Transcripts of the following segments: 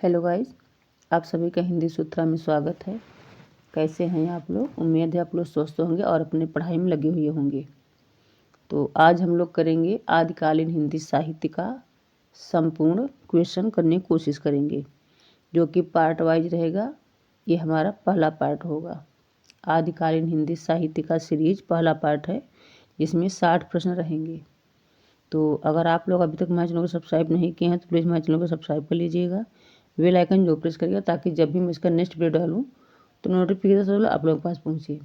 Hello guys, आप सभी का हिंदी सूत्रा में स्वागत है। कैसे हैं आप लोग? उम्मीद है आप लोग स्वस्थ होंगे और अपने पढ़ाई में लगे हुए होंगे। तो आज हम लोग करेंगे आदिकालीन हिंदी साहित्य का संपूर्ण क्वेश्चन करने की कोशिश करेंगे, जो कि पार्ट वाइज रहेगा। ये हमारा पहला पार्ट होगा। आदिकालीन हिंदी साहित्य का सीरीज पहला पार्ट है, जिसमें 60 प्रश्न रहेंगे। तो अगर आप लोग अभी तक हमारे चैनल को सब्सक्राइब नहीं किए हैं तो प्लीज़ हमारे चैनल को सब्सक्राइब कर लीजिएगा, बेल आइकन जो प्रेस करिएगा, ताकि जब भी मैं इसका नेक्स्ट वीडियो डालूँ तो नोटिफिकेशन आप लोगों के पास पहुँचे।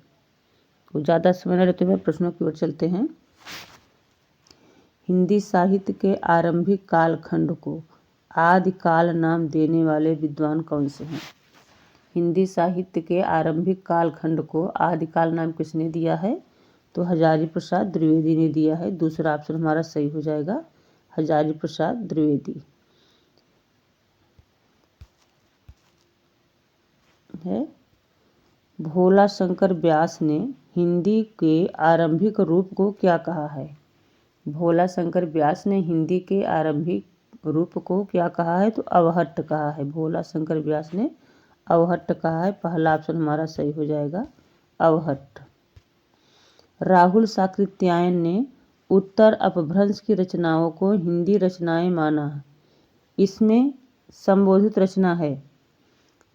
तो ज़्यादा समय न लेते हुए प्रश्नों की ओर चलते हैं। हिंदी साहित्य के आरंभिक कालखंड को आदिकाल नाम देने वाले विद्वान कौन से हैं? हिंदी साहित्य के आरंभिक कालखंड को आदिकाल नाम किसने दिया है? तो हजारी प्रसाद द्विवेदी ने दिया है। दूसरा ऑप्शन हमारा सही हो जाएगा, हजारी प्रसाद द्विवेदी है। भोला शंकर व्यास ने हिंदी के आरंभिक रूप को क्या कहा है? भोला शंकर व्यास ने हिंदी के आरंभिक रूप को क्या कहा है? तो अवहट्ट कहा है। भोला शंकर व्यास ने अवहट्ट कहा है। पहला ऑप्शन हमारा सही हो जाएगा, अवहट्ट। राहुल साकृत्यायन ने उत्तर अपभ्रंश की रचनाओं को हिंदी रचनाएं माना। इसमें संबोधित रचना है,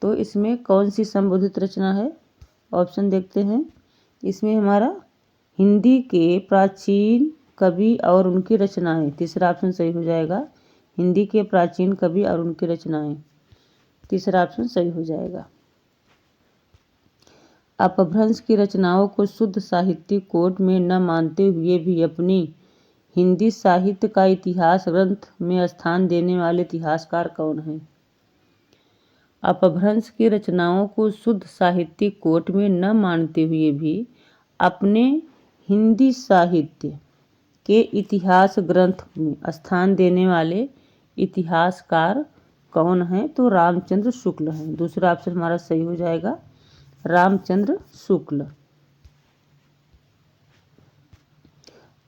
तो इसमें कौन सी संबोधित रचना है? ऑप्शन देखते हैं। इसमें हमारा हिंदी के प्राचीन कवि और उनकी रचनाएं। तीसरा ऑप्शन सही हो जाएगा, हिंदी के प्राचीन कवि और उनकी रचनाएं। तीसरा ऑप्शन सही हो जाएगा। अपभ्रंश की रचनाओं को शुद्ध साहित्यिक कोड में न मानते हुए भी अपनी हिंदी साहित्य का इतिहास ग्रंथ में स्थान देने वाले इतिहासकार कौन हैं? अपभ्रंश की रचनाओं को शुद्ध साहित्यिक कोट में न मानते हुए भी अपने हिंदी साहित्य के इतिहास ग्रंथ में स्थान देने वाले इतिहासकार कौन हैं? तो रामचंद्र शुक्ल हैं। दूसरा ऑप्शन हमारा सही हो जाएगा, रामचंद्र शुक्ल।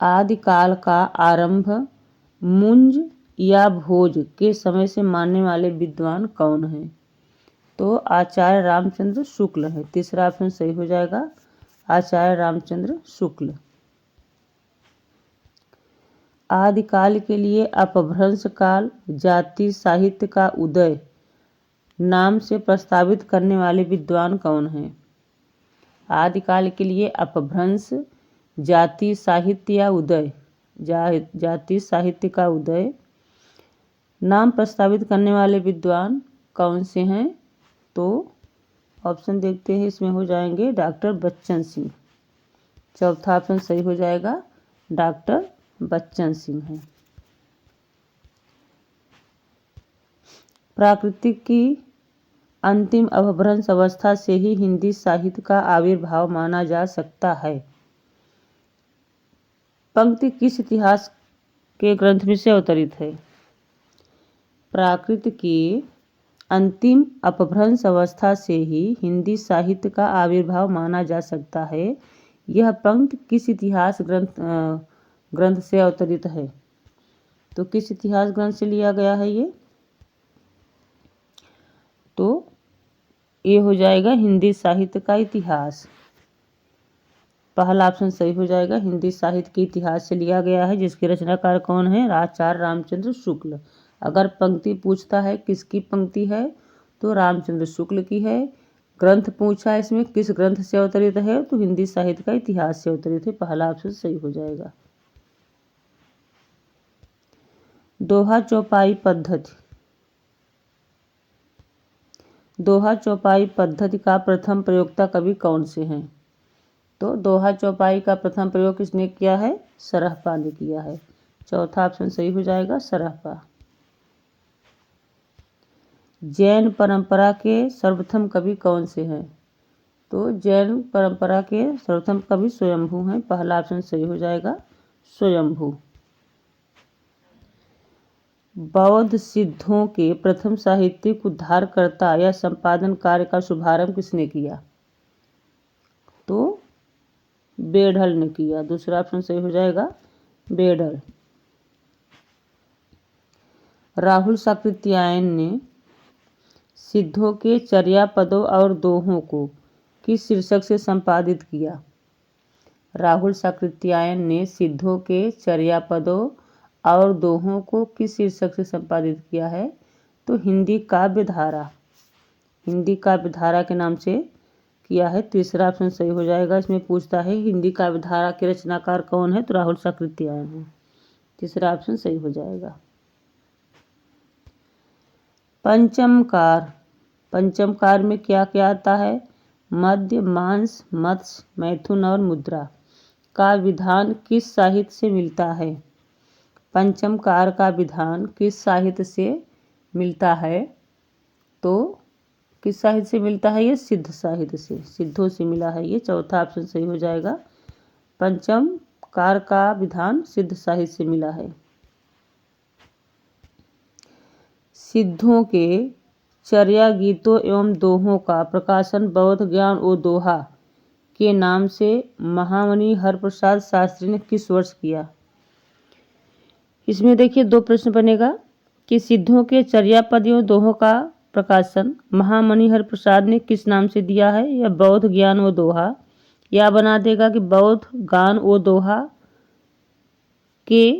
आदिकाल का आरंभ मुंज या भोज के समय से मानने वाले विद्वान कौन हैं? तो आचार्य रामचंद्र शुक्ल है। तीसरा ऑप्शन सही हो जाएगा, आचार्य रामचंद्र शुक्ल। आदिकाल के लिए अपभ्रंश काल जाति साहित्य का उदय नाम से प्रस्तावित करने वाले विद्वान कौन हैं? आदिकाल के लिए अपभ्रंश जाति साहित्य या उदय, जाति साहित्य का उदय नाम प्रस्तावित करने वाले विद्वान कौन से हैं? तो ऑप्शन देखते हैं। इसमें हो जाएंगे डॉक्टर बच्चन सिंह। चौथा ऑप्शन सही हो जाएगा, डॉक्टर बच्चन सिंह है। प्राकृतिक की अंतिम अपभ्रंश अवस्था से ही हिंदी साहित्य का आविर्भाव माना जा सकता है। पंक्ति किस इतिहास के ग्रंथ में से अवतरित है? प्राकृत की अंतिम अपभ्रंश अवस्था से ही हिंदी साहित्य का आविर्भाव माना जा सकता है। यह पंक्ति किस इतिहास ग्रंथ से अवतरित है? तो किस इतिहास ग्रंथ से लिया गया है ये? तो ये हो जाएगा हिंदी साहित्य का इतिहास। पहला ऑप्शन सही हो जाएगा, हिंदी साहित्य के इतिहास से लिया गया है, जिसके रचनाकार कौन है? आचार्य रामचंद्र शुक्ल। अगर पंक्ति पूछता है किसकी पंक्ति है, तो रामचंद्र शुक्ल की है। ग्रंथ पूछा है इसमें किस ग्रंथ से अवतरित है, तो हिंदी साहित्य का इतिहास से अवतरित है। पहला ऑप्शन सही हो जाएगा। दोहा चौपाई पद्धति। दोहा चौपाई पद्धति का प्रथम प्रयोक्ता कवि कौन से हैं? तो दोहा चौपाई का प्रथम प्रयोग किसने किया है? सरहपा ने किया है। चौथा ऑप्शन सही हो जाएगा, सरहपा। जैन परंपरा के सर्वप्रथम कवि कौन से हैं? तो जैन परंपरा के सर्वप्रथम कवि स्वयंभू हैं। पहला ऑप्शन सही हो जाएगा, स्वयंभू। बौद्ध सिद्धों के प्रथम साहित्यिक उद्धारकर्ता या संपादन कार्य का शुभारंभ किसने किया? तो बेढ़ल ने किया। दूसरा ऑप्शन सही हो जाएगा, बेढ़ल। राहुल साकृत्यायन ने सिद्धों के चर्यापदों और दोहों को किस शीर्षक से संपादित किया? राहुल साकृत्यायन ने सिद्धों के चर्यापदों और दोहों को किस शीर्षक से संपादित किया है? तो हिंदी काव्य धारा, हिंदी काव्य धारा के नाम से किया है। तीसरा ऑप्शन सही हो जाएगा। इसमें पूछता है हिंदी काव्य धारा के रचनाकार कौन है, तो राहुल साकृत्यायन है। तीसरा ऑप्शन सही हो जाएगा। पंचमकार, पंचमकार में क्या क्या आता है? मध्य, मांस, मत्स्य, मैथुन और मुद्रा का विधान किस साहित्य से मिलता है? पंचमकार का विधान किस साहित्य से मिलता है? तो किस साहित्य से मिलता है? ये सिद्ध साहित्य से, सिद्धों से मिला है ये। चौथा ऑप्शन सही हो जाएगा। पंचमकार का विधान सिद्ध साहित्य से मिला है। सिद्धों के चर्या गीतों एवं दोहों का प्रकाशन बौद्ध ज्ञान ओ दोहा के नाम से महामनि हरप्रसाद शास्त्री ने किस वर्ष किया? इसमें देखिए दो प्रश्न बनेगा कि सिद्धों के चर्यापद एवं दोहों का प्रकाशन महामनि हरप्रसाद ने किस नाम से दिया है, या बौद्ध ज्ञान व दोहा, या बना देगा कि बौद्ध गान व दोहा के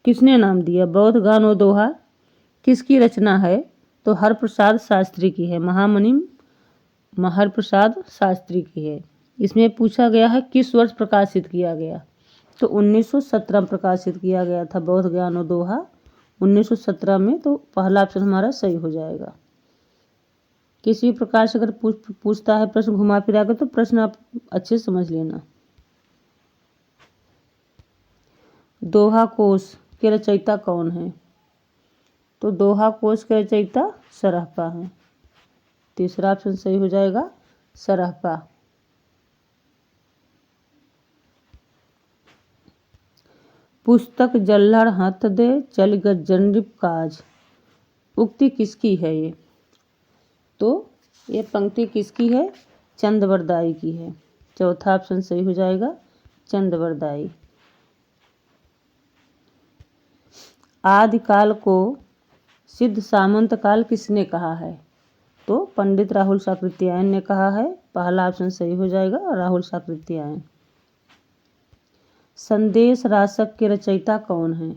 किसने नाम दिया? बौद्ध गान व दोहा किसकी रचना है? तो हरप्रसाद शास्त्री की है, महामनि हरप्रसाद शास्त्री की है। इसमें पूछा गया है किस वर्ष प्रकाशित किया गया, तो 1917 में प्रकाशित किया गया था बौद्ध ज्ञान व दोहा, 1917 में। तो पहला ऑप्शन हमारा सही हो जाएगा। किसी भी प्रकार से अगर पूछता है प्रश्न घुमा फिरा कर, तो प्रश्न आप अच्छे से समझ लेना। दोहा कोश के रचयिता कौन है? तो दोहा कोश के रचयिता सरहपा हैं। तीसरा ऑप्शन सही हो जाएगा, सरहपा। पुस्तक जल्लड़ हाथ दे चल गजनरिप काज, उक्ति किसकी है ये? तो ये पंक्ति किसकी है? चंदवरदाई की है। चौथा ऑप्शन सही हो जाएगा, चंदवरदाई। आदिकाल को सिद्ध सामंत काल किसने कहा है? तो पंडित राहुल साकृत्यायन ने कहा है। पहला ऑप्शन सही हो जाएगा, राहुल साकृत्यायन। संदेश रासक के रचयिता कौन है?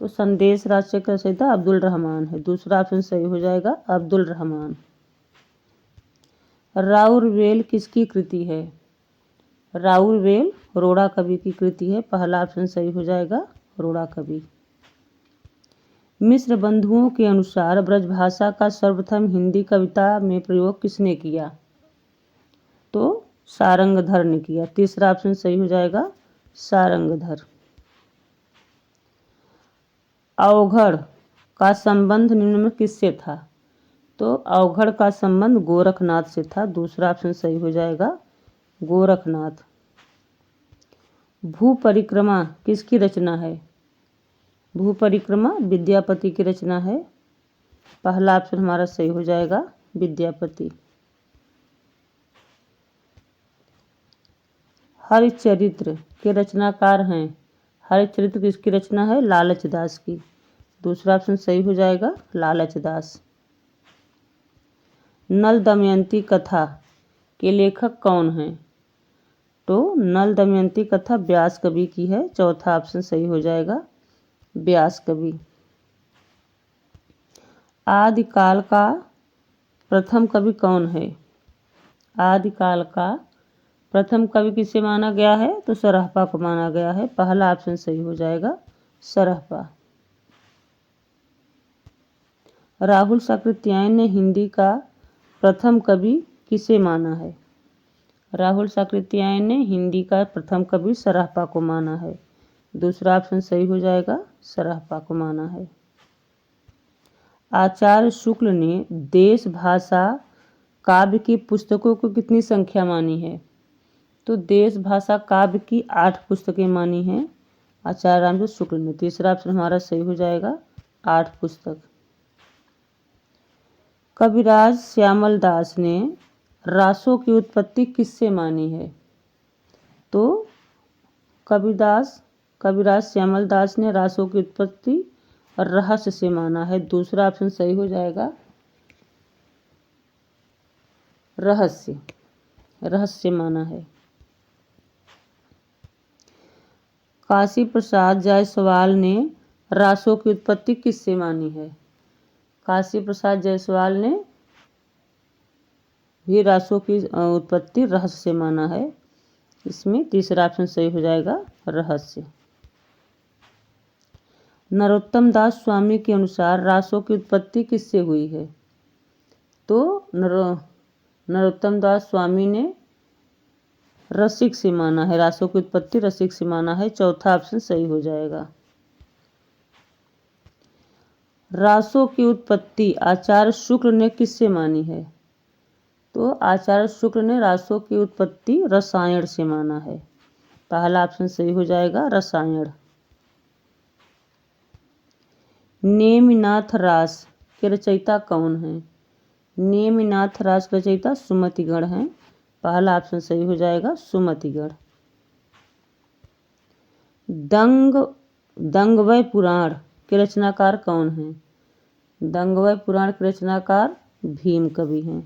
तो संदेश रासक का रचयिता अब्दुल रहमान है। दूसरा ऑप्शन सही हो जाएगा, अब्दुल रहमान। राउरवेल किसकी कृति है? राउरवेल रोड़ा कवि की कृति है। पहला ऑप्शन सही हो जाएगा, रोड़ा कवि। मिश्र बंधुओं के अनुसार ब्रजभाषा का सर्वप्रथम हिंदी कविता में प्रयोग किसने किया? तो सारंगधर ने किया। तीसरा ऑप्शन सही हो जाएगा, सारंगधर। अवघड़ का संबंध निम्न में किससे था? तो अवघड़ का संबंध गोरखनाथ से था। दूसरा ऑप्शन सही हो जाएगा, गोरखनाथ। भू परिक्रमा किसकी रचना है? भू परिक्रमा विद्यापति की रचना है। पहला ऑप्शन हमारा सही हो जाएगा, विद्यापति। हरिचरित्र के रचनाकार हैं? हरिचरित्र किसकी रचना है? लालच दास की। दूसरा ऑप्शन सही हो जाएगा, लालच दास। नल दमयंती कथा के लेखक कौन हैं? तो नल दमयंती कथा व्यास कवि की है। चौथा ऑप्शन सही हो जाएगा, व्यास कवि। आदिकाल का प्रथम कवि कौन है? आदिकाल का प्रथम कवि किसे माना गया है? तो सरहपा को माना गया है। पहला ऑप्शन सही हो जाएगा, सरहपा। राहुल साकृत्यायन ने हिंदी का प्रथम कवि किसे माना है? राहुल साकृत्यायन ने हिंदी का प्रथम कवि सरहपा को माना है। दूसरा ऑप्शन सही हो जाएगा, सरहपा को माना है। आचार्य शुक्ल ने देश भाषा काव्य की पुस्तकों को कितनी संख्या मानी है? तो देश भाषा काव्य की 8 पुस्तकें मानी हैं आचार्य रामचंद्र शुक्ल ने। तीसरा ऑप्शन हमारा सही हो जाएगा, 8 पुस्तक। कविराज श्यामल दास ने रासों की उत्पत्ति किससे मानी है? तो कविराज श्यामल दास ने रासों की उत्पत्ति रहस्य से माना है। दूसरा ऑप्शन सही हो जाएगा, रहस्य, रहस्य माना है। काशी प्रसाद जायसवाल ने रासों की उत्पत्ति किससे मानी है? काशी प्रसाद जायसवाल ने भी रासों की उत्पत्ति रहस्य से माना है। इसमें तीसरा ऑप्शन सही हो जाएगा, रहस्य। नरोत्तम दास स्वामी के अनुसार रासों की उत्पत्ति किससे हुई है? तो नरोत्तम दास स्वामी ने रसिक से माना है, रासों की उत्पत्ति रसिक से माना है। चौथा ऑप्शन सही हो जाएगा। रासों की उत्पत्ति आचार्य शुक्ल ने किससे मानी है? तो आचार्य शुक्ल ने रासों की उत्पत्ति रसायन से माना है। पहला ऑप्शन सही हो जाएगा, रसायन। नेमिनाथ रास के रचयिता कौन है? नेमिनाथ रास के रचयिता सुमतिगढ़ हैं। पहला ऑप्शन सही हो जाएगा, सुमतिगढ़। दंगवय पुराण के रचनाकार कौन हैं? दंगवय पुराण के रचनाकार भीम कवि हैं।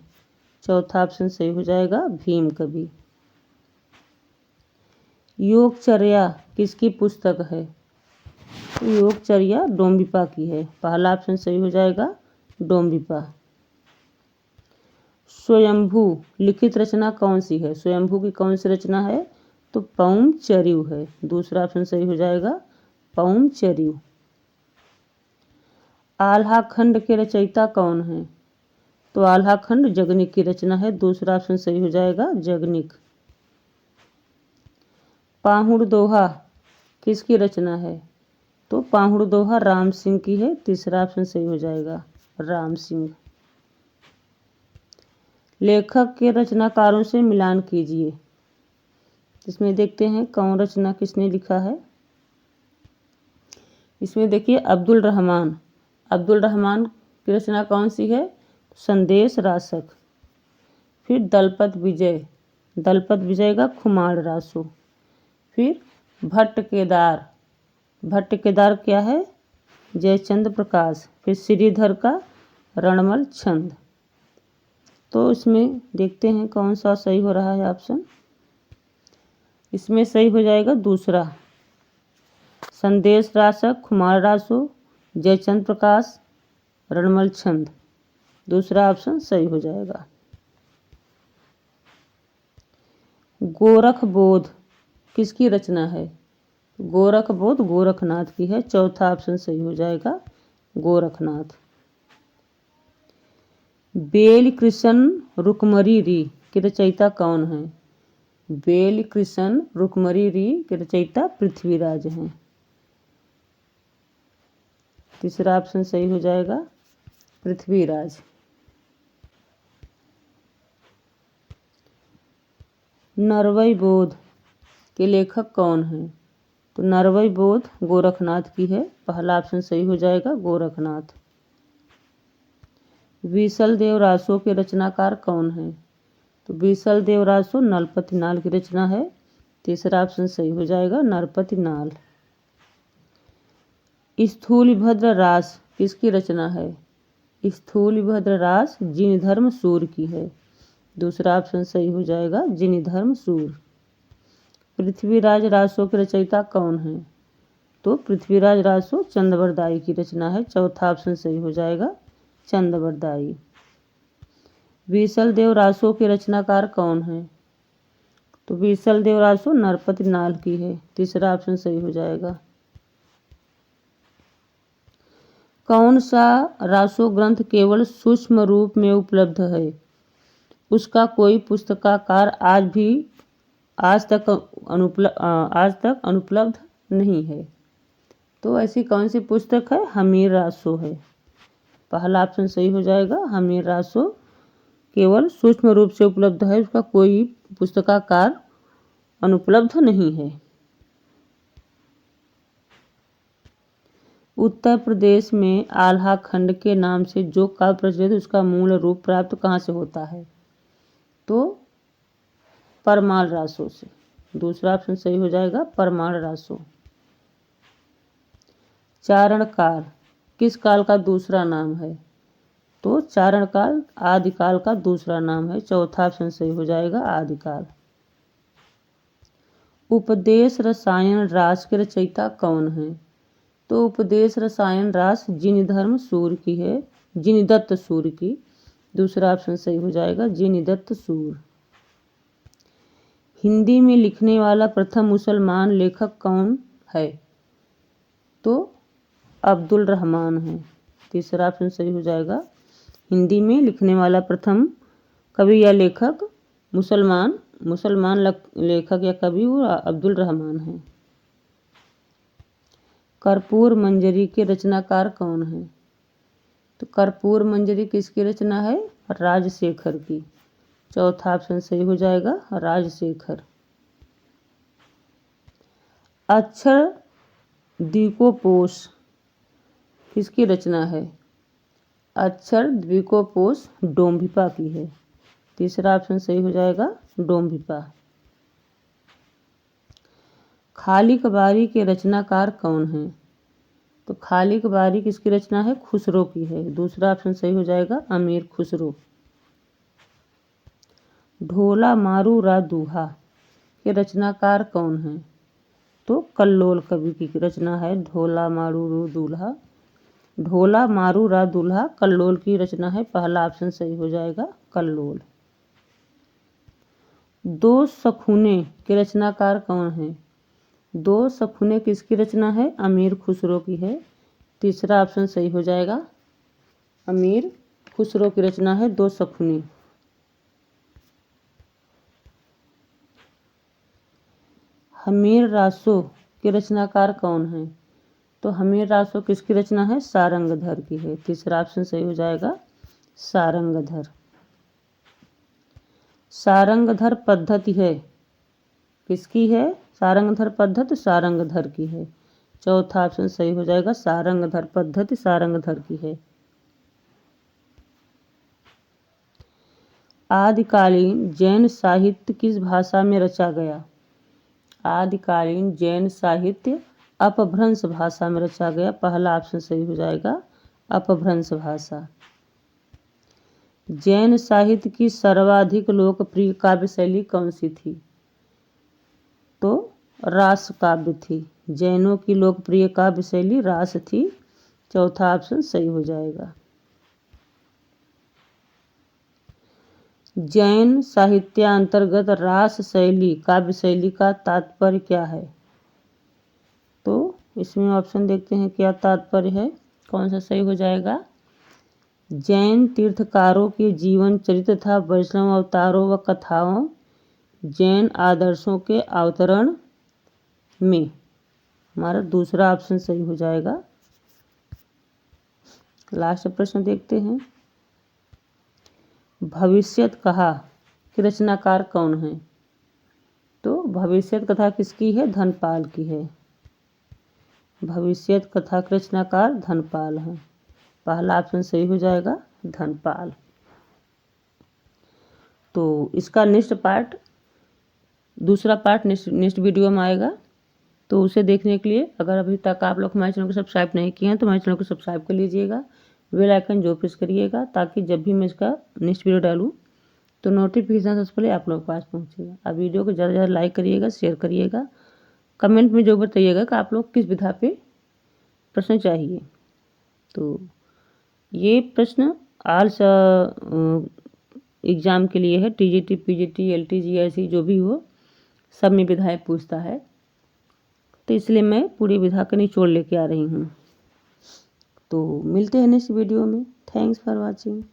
चौथा ऑप्शन सही हो जाएगा, भीम कवि। योगचर्या किसकी पुस्तक है? योगचर्या डोम्बिपा की है। पहला ऑप्शन सही हो जाएगा, डोम्बिपा। स्वयंभू लिखित रचना कौन सी है? स्वयंभू की कौन सी रचना है? तो पौमचर्यु है। दूसरा ऑप्शन सही हो जाएगा, पौमचर्यु। आल्हा खंड के रचयिता कौन है? तो आल्हा खंड जगनिक की रचना है। दूसरा ऑप्शन सही हो जाएगा, जगनिक। पाहुड़ दोहा किसकी रचना है? तो पाहुड़ दोहा राम सिंह की है। तीसरा ऑप्शन सही हो जाएगा, राम सिंह। लेखक के रचनाकारों से मिलान कीजिए। इसमें देखते हैं कौन रचना किसने लिखा है। इसमें देखिए अब्दुल रहमान की रचना कौन सी है? संदेश रासक। फिर दलपत विजय का खुमार रासो। फिर भट्ट केदार क्या है? जयचंद्र प्रकाश। फिर श्रीधर का रणमल छंद। तो इसमें देखते हैं कौन सा सही हो रहा है ऑप्शन। इसमें सही हो जाएगा दूसरा, संदेश रासक, खुमार रासो, जयचंद्र प्रकाश, रणमल छंद। दूसरा ऑप्शन सही हो जाएगा। गोरख बोध किसकी रचना है? गोरख बोध गोरखनाथ की है। चौथा ऑप्शन सही हो जाएगा, गोरखनाथ। बेल कृष्ण रुकमरी री के रचयिता कौन है? बेल कृष्ण रुकमरी री के रचयिता पृथ्वीराज हैं। तीसरा ऑप्शन सही हो जाएगा, पृथ्वीराज। नरवई बोध के लेखक कौन हैं? तो नरवई बोध गोरखनाथ की है। पहला ऑप्शन सही हो जाएगा, गोरखनाथ। बीसल देव रासो के रचनाकार कौन है? तो बीसल देव रासो नरपति नाल की रचना है। तीसरा ऑप्शन सही हो जाएगा, नरपति नाल। स्थूलभद्र रास किसकी रचना है? स्थूलभद्र रास जिनधर्म सूर की है। दूसरा ऑप्शन सही हो जाएगा, जिनधर्म सूर। पृथ्वीराज रासो के रचयिता कौन है? तो पृथ्वीराज रासो चंद्रवरदाई की रचना है। चौथा ऑप्शन सही हो जाएगा, चंद्रवरदाई। बीसल देव रासो के रचनाकार कौन है? तो बीसल देव रासो नरपति नाल की है। तीसरा ऑप्शन सही हो जाएगा। कौन सा रासो ग्रंथ केवल सूक्ष्म रूप में उपलब्ध है? उसका कोई पुस्तकाकार आज तक अनुपलब्ध नहीं है। तो ऐसी कौन सी पुस्तक है? हमीर रासो है। पहला ऑप्शन सही हो जाएगा, हमीर रासो केवल सूक्ष्म रूप से उपलब्ध है, उसका कोई पुस्तकाकार अनुपलब्ध नहीं है। उत्तर प्रदेश में आल्हा खंड के नाम से जो काव्य प्रचलित है उसका मूल रूप प्राप्त कहाँ से होता है? तो परमाल रासो से। दूसरा ऑप्शन सही हो जाएगा, परमाल रासो। चारण काल किस काल का दूसरा नाम है? तो चारण काल आदिकाल का दूसरा नाम है। चौथा ऑप्शन सही हो जाएगा आदिकाल। उपदेश रसायन रास के रचयिता कौन है? तो उपदेश रसायन रास जिनधर्म सूर्य की है, जिनदत्त सूर्य की। दूसरा ऑप्शन सही हो जाएगा जिनदत्त सूर्य। हिंदी में लिखने वाला प्रथम मुसलमान लेखक कौन है? तो अब्दुल रहमान है। तीसरा ऑप्शन सही हो जाएगा। हिंदी में लिखने वाला प्रथम कवि या लेखक मुसलमान लेखक या कवि वो अब्दुल रहमान है। कर्पूर मंजरी के रचनाकार कौन है? तो कर्पूर मंजरी किसकी रचना है? राजशेखर की। चौथा ऑप्शन सही हो जाएगा राजशेखर। अक्षर द्विकोपोष किसकी रचना है? अक्षर द्विकोपोष डोम्भिपा की है। तीसरा ऑप्शन सही हो जाएगा डोम्भिपा। खालिक बारी के रचनाकार कौन है? तो खालिक बारी किसकी रचना है? खुसरो की है। दूसरा ऑप्शन सही हो जाएगा अमीर खुसरो। ढोला मारू रा दूहा के रचनाकार कौन है? तो कल्लोल कवि की रचना है ढोला मारू रू दूल्हा। ढोला मारू रा दूल्हा कल्लोल की रचना है। पहला ऑप्शन सही हो जाएगा कल्लोल। दो सखुने के रचनाकार कौन है? दो सखुने किसकी रचना है? अमीर खुसरो की है। तीसरा ऑप्शन सही हो जाएगा अमीर खुसरो की रचना है दो सखुने। हमीर रासो के रचनाकार कौन है? तो हमीर रासो किसकी रचना है? सारंगधर की है। तीसरा ऑप्शन सही हो जाएगा सारंगधर। सारंगधर पद्धति है किसकी है? सारंगधर पद्धति सारंगधर की है। चौथा ऑप्शन सही हो जाएगा सारंगधर पद्धति सारंगधर की है। आदिकालीन जैन साहित्य किस भाषा में रचा गया? आदिकालीन जैन साहित्य अपभ्रंश भाषा में रचा गया। पहला ऑप्शन सही हो जाएगा अपभ्रंश भाषा। जैन साहित्य की सर्वाधिक लोकप्रिय काव्य शैली कौन सी थी? तो रास काव्य थी। जैनों की लोकप्रिय काव्य शैली रास थी। चौथा ऑप्शन सही हो जाएगा। जैन साहित्यांतर्गत रास शैली काव्य शैली का तात्पर्य क्या है? तो इसमें ऑप्शन देखते हैं क्या तात्पर्य है, कौन सा सही हो जाएगा। जैन तीर्थकारों के जीवन चरित्र तथा वैष्णव अवतारों व कथाओं जैन आदर्शों के अवतरण में। हमारा दूसरा ऑप्शन सही हो जाएगा। लास्ट प्रश्न देखते हैं। भविष्यत कथा की रचनाकार कौन है? तो भविष्यत कथा किसकी है? धनपाल की है। भविष्यत कथा की रचनाकार धनपाल है। पहला ऑप्शन सही हो जाएगा धनपाल। तो इसका दूसरा पार्ट नेक्स्ट वीडियो में आएगा। तो उसे देखने के लिए अगर अभी तक आप लोग हमारे चैनल को सब्सक्राइब नहीं किए हैं तो हमारे चैनल को सब्सक्राइब कर लीजिएगा। बेल आइकन जो प्रेस करिएगा ताकि जब भी मैं इसका नेक्स्ट वीडियो डालूँ तो नोटिफिकेशन सबसे पहले आप लोगों के पास पहुँचेगा। आप वीडियो को ज़्यादा से ज़्यादा लाइक करिएगा, शेयर करिएगा, कमेंट में जो बताइएगा कि आप लोग किस विधा पे प्रश्न चाहिए। तो ये प्रश्न ऑल एग्ज़ाम के लिए है। टीजीटी, पीजीटी, एलटीजी ऐसी जो भी हो सब में विधाएं पूछता है। तो इसलिए मैं पूरी विधा का निचोड़ लेके आ रही हूँ। तो मिलते हैं नेक्स्ट वीडियो में। Thanks for watching.